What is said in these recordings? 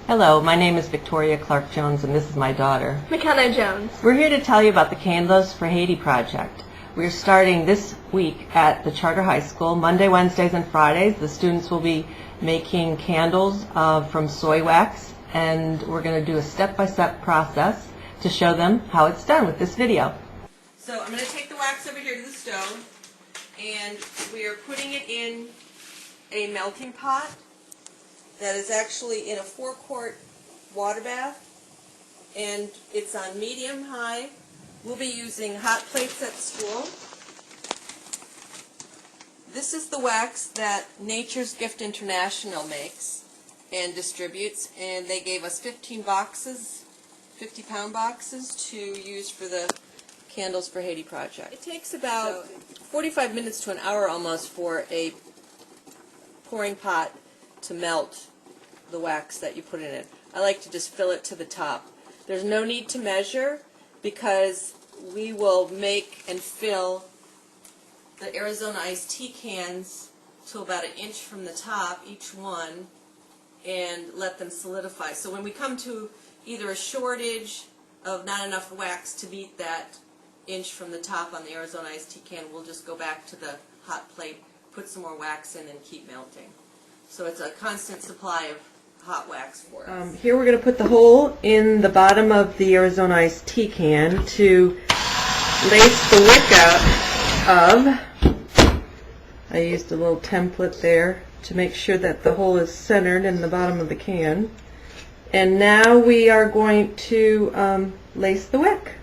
Hello, my name is Victoria Clark Jones and this is my daughter, McKenna Jones. We're here to tell you about the Candles for Haiti project. We're starting this week at the Charter High School. Monday, Wednesdays, and Fridays the students will be making candles from soy wax, and we're going to do a step-by-step process to show them how it's done with this video. So I'm going to take the wax over here to the stove, and we are putting it in a melting pot that is actually in a 4-quart water bath, and it's on medium high. We'll be using hot plates at school. This is the wax that Nature's Gift International makes and distributes, and they gave us 15 boxes, 50-pound boxes to use for the Candles for Haiti project. It takes about 45 minutes to an hour almost for a pouring pot to melt the wax that you put in it. I like to just fill it to the top. There's no need to measure because we will make and fill the Arizona iced tea cans to about 1 inch from the top, each one, and let them solidify. So when we come to either a shortage of not enough wax to meet that inch from the top on the Arizona iced tea can, we'll just go back to the hot plate, put some more wax in, and keep melting. So it's a constant supply of hot wax for us. Here we're going to put the hole in the bottom of the Arizona iced tea can to lace the wick out of. I used a little template there to make sure that the hole is centered in the bottom of the can. And now we are going to lace the wick.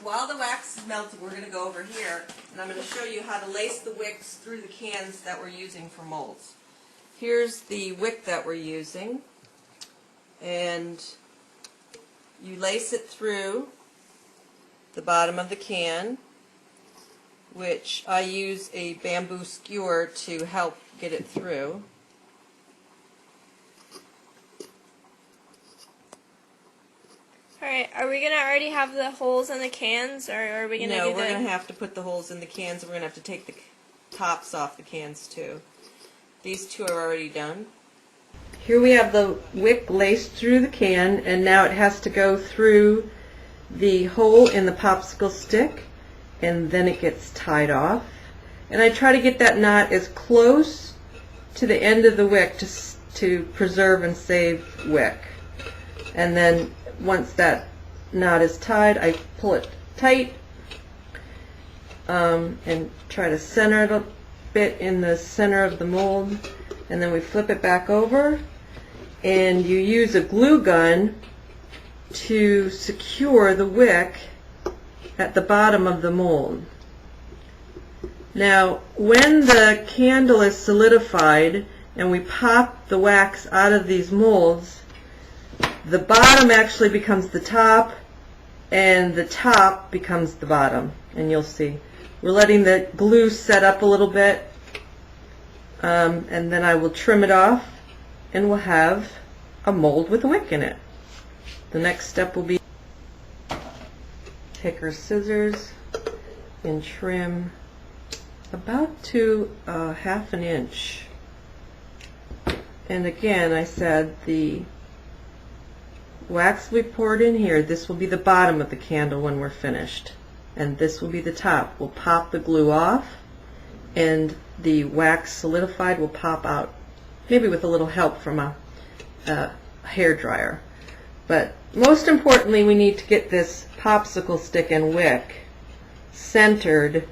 While the wax is melting, we're going to go over here, and I'm going to show you how to lace the wicks through the cans that we're using for molds. Here's the wick that we're using, and you lace it through the bottom of the can, which I use a bamboo skewer to help get it through. Alright, are we going to already have the holes in the cans, or are we going to do No, we're going to have to put the holes in the cans, and we're going to have to take the tops off the cans too. These two are already done. Here we have the wick laced through the can, and now it has to go through the hole in the popsicle stick, and then it gets tied off. And I try to get that knot as close to the end of the wick to preserve and save wick. And then once that knot is tied, I pull it tight and try to center it a bit in the center of the mold, and then we flip it back over, and you use a glue gun to secure the wick at the bottom of the mold. Now, when the candle is solidified and we pop the wax out of these molds, the bottom actually becomes the top, and the top becomes the bottom, and you'll see. We're letting the glue set up a little bit, and then I will trim it off, and we'll have a mold with a wick in it. The next step will be take our scissors and trim about to 1/2 inch. And again, I said the wax we poured in here, this will be the bottom of the candle when we're finished, and this will be the top. We'll pop the glue off, and the wax solidified will pop out, maybe with a little help from a hair dryer. But most importantly, we need to get this popsicle stick and wick centered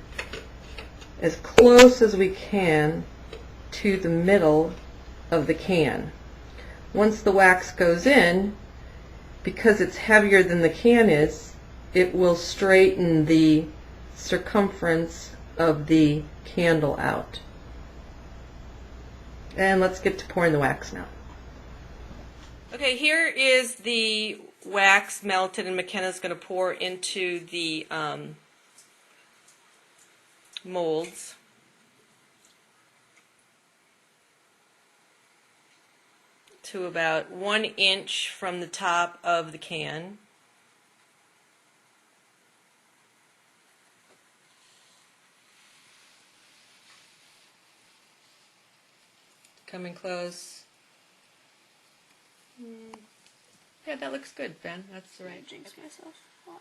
as close as we can to the middle of the can. Once the wax goes in, because it's heavier than the can is, it will straighten the circumference of the candle out. And let's get to pouring the wax now. Okay, here is the wax melted, and McKenna's going to pour into the molds. To about 1 inch from the top of the can. Coming close. Yeah, that looks good, Ben. That's the I right. jinx myself. Watch.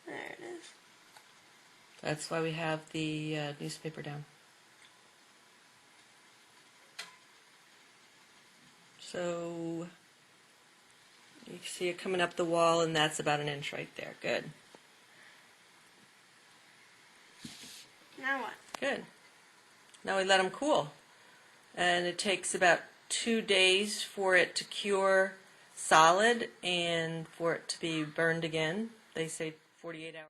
There it is. That's why we have the newspaper down. So you can see it coming up the wall, and that's about an inch right there. Good. Now what? Good. Now we let them cool. And it takes about 2 days for it to cure solid and for it to be burned again. They say 48 hours.